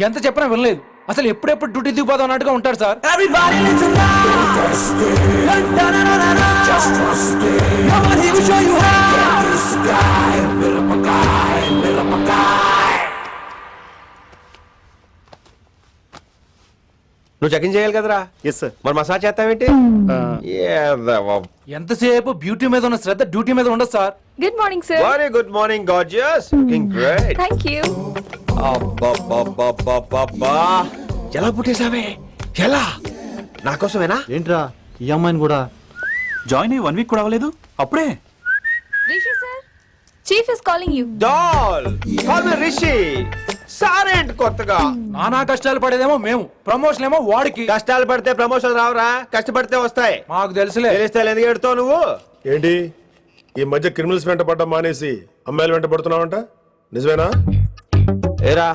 ఎంత చెప్పినా వినలేదు. అసలు ఎప్పుడెప్పుడు డ్యూటీ దిగిపోదాం అన్నట్టుగా ఉంటారు సార్. నువ్వు చెకింగ్ చేయాలి కదరా? Yes sir. మరి మసాజ్ చేస్తావేంటి? ఎంతసేపు బ్యూటీ మీద ఉన్న శ్రద్ధ డ్యూటీ మీద ఉండదు sir. Good morning sir. Very good morning gorgeous, looking great. Thank you. అబ్బబ్బబ్బబ్బబ్బా, ఎలా పుట్టేశావే? ఎలా? నా కోసమేనా? ఏంట్రా ఈ అమ్మాయిని కూడా జాయిన్ అయ్యి 1 వీక్ కూడా అవ్వలేదు అప్పుడే. Rishi sir, chief is calling you. Doll call me Rishi. సారేంటి కొత్తగా? నానా కష్టాలు పడేదేమో మేము, ప్రమోషన్ ఏమో వాడికి. కష్టాలు పడితే ప్రమోషన్ రావురా, కష్టపడితే వస్తాయి. మాకు తెలుసులే. తెలిస్తే ఎందుకు ఎడుతావు నువ్వు? ఏంటి ఈ మధ్య క్రిమినల్స్ వెంట పడ్డం మానేసి అమ్మాయిలు వెంట పడుతున్నావంట, నిజమేనా? ఏరా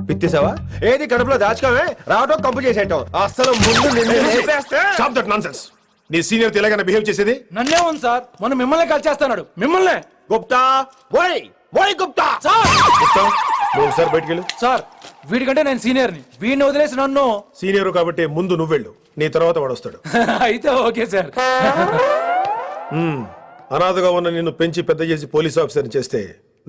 పిత్తిసావా? ఏది కడుపులో దాచుకోవే, రావటం కంపు చేసేయటం. అసలు ముందు నిన్ను లేపేస్తే. Stop that nonsense. నీ సీనియర్ తెలంగాణ బిహేవ్ చేసేది. నన్నే ఉంది సార్, మొన్న మిమ్మల్ని కలిచేస్తున్నాడు. మిమ్మల్నే. గుప్తా ఓయ్ ఓయ్ గుప్తా. చెప్తాం, నువ్వు ఒకసారి బయటికి వెళ్ళు. సార్ వీడికంటే నేను సీనియర్ని, వీడిని వదిలేసి నన్ను. సీనియర్ కాబట్టి ముందు నువ్వు వెళ్ళు, నీ తర్వాత వాడు వస్తాడు. అయితే ఓకే సార్. అనాథగా ఉన్న నిన్ను పెంచి పెద్ద చేసి పోలీస్ ఆఫీసర్ని చేస్తే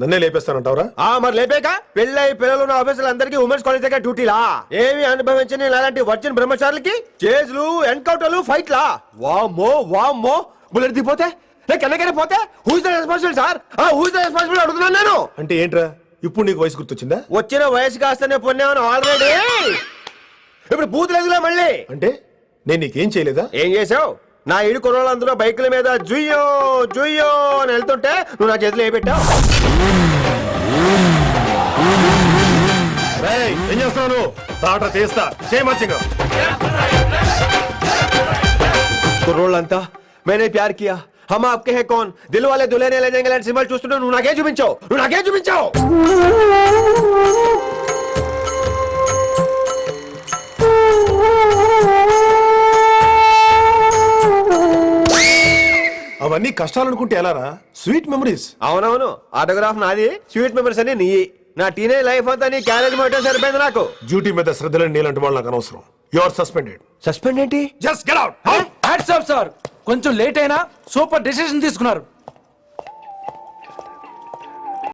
నన్నే లేపేస్తానంటావరా? మరి లేపాక పెళ్ళై పిల్లలు ఉన్న ఆఫీసులు అందరికీ ఉమెన్స్ కాలేజ్ దగ్గర డ్యూటీలా? ఏమి అనుభవించని అలాంటి వర్జిన్ బ్రహ్మచారులకి చేజ్లు, ఎన్కౌంటర్లు, ఫైట్లా? వామ్మో వామ్మో, బుల్లెట్ దిగిపోతే ఎక్కడికైనా పోతే who is the responsible sir? Who is the responsible అడుగుతున్నాను నేను. అంటే ఏంట్రా, ఇప్పుడు నీకు వయసు గుర్తొచ్చిందా? వచ్చిన వయసు కాస్తనే పొన్నాను ఆల్రెడీ. ఇప్పుడు బూత్ లేదులే మళ్ళీ. అంటే నేను నీకేం చేయలేదా? ఏం చేసావు? నా ఇడు కొనోళ్ళందరూ బైకుల మీద జుయ్యో జుయ్యో అని వెళ్తుంటే నువ్వు నా చేతిలో ఏ పెట్టావు? ఏం చేస్తున్నావు? తాట తీస్తా చేయమచ్చగా. కుర్రోళ్ళంతా मैंने प्यार किया, हम आपके हैं कौन, दिल वाले दुल्हने ले जाएंगे సింబల్ చూస్తుంటే నువ్వు నాకే చూపించావు, నువ్వు నాకే చూపించావు. అవన్నీ కష్టాలు అనుకుంటే ఎలారా? Sweet memories. అవునవును, ఆటోగ్రాఫ్ నాది, స్వీట్ మెమరీస్ అని నీ. నా టీనేజ్ లైఫ్ అంతా నీ క్యారేజ్ మొత్తం సరిపోయింది నాకు. డ్యూటీ మీద శ్రద్ధలేని నీలాంటి వాళ్ళు నాకు అనవసరం. You are suspended. సస్పెండ్ ఏంటి? Just get out. Hats off sir, కొంచెం లేట్ అయినా సూపర్ డెసిషన్ తీసుకున్నారు.